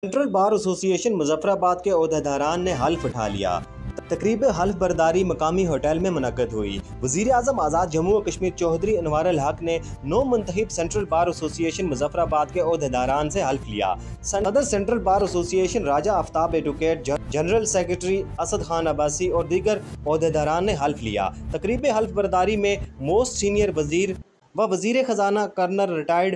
Central bar ایسوسی ایشن مظفرآباد کے عہدیداران نے حلف اٹھا لیا۔ تقریب حلف برداری مقامی ہوٹل میں منعقد ہوئی۔ وزیر اعظم آزاد جموں و کشمیر چودھری انوار الحق نے 9 منتخب سینٹرل بار ایسوسی ایشن مظفرآباد کے عہدیداران سے حلف لیا۔ صدر central bar association Raja Aftab advocate, general secretary Asad Khan Abbasi اور دیگر عہدیداران نے حلف لیا۔ تقریب حلف برداری میں موسٹ سینئر وزیر و وزیر خزانہ کرنل ریٹائرڈ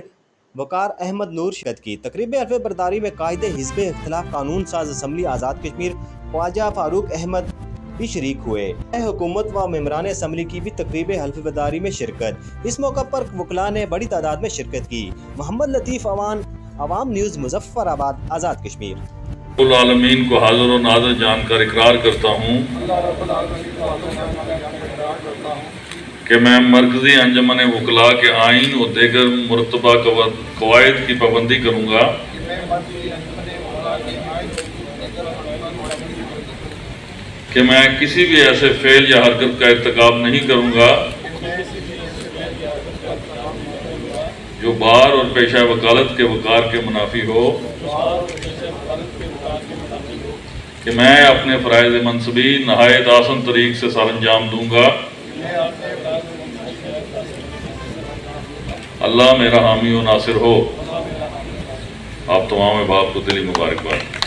وقار احمد نور شرکت کی۔ تقریب حلف برداری میں قائد حزب اختلاف قانون ساز اسمبلی آزاد کشمیر خواجہ فاروق احمد بھی شریک ہوئے۔ حکومت و ممبران اسمبلی کی بھی تقریب حلف برداری میں شرکت۔ اس موقع پر وکلاء نے بڑی تعداد میں شرکت کی۔ محمد لطیف عوام نیوز مظفرآباد آزاد کشمیر۔ العالمین کو حاضر و ناظر جان کر اقرار کرتا ہوں کہ میں مرکزی انجمن وکلاء کے آئین و دیگر مرتبہ قواعد کی پابندی کروں گا کہ میں کسی بھی ایسے فعل یا حرکت کا ارتکاب نہیں کروں گا جو بار اور پیشہ وکالت کے وقار کے منافی ہو، کہ میں اپنے فرائض منصبی نہایت آسان طریق سے سر انجام دوں گا۔ اللہ میرا حامی و ناصر ہو۔ آپ تمام احباب کو دلی مبارکباد۔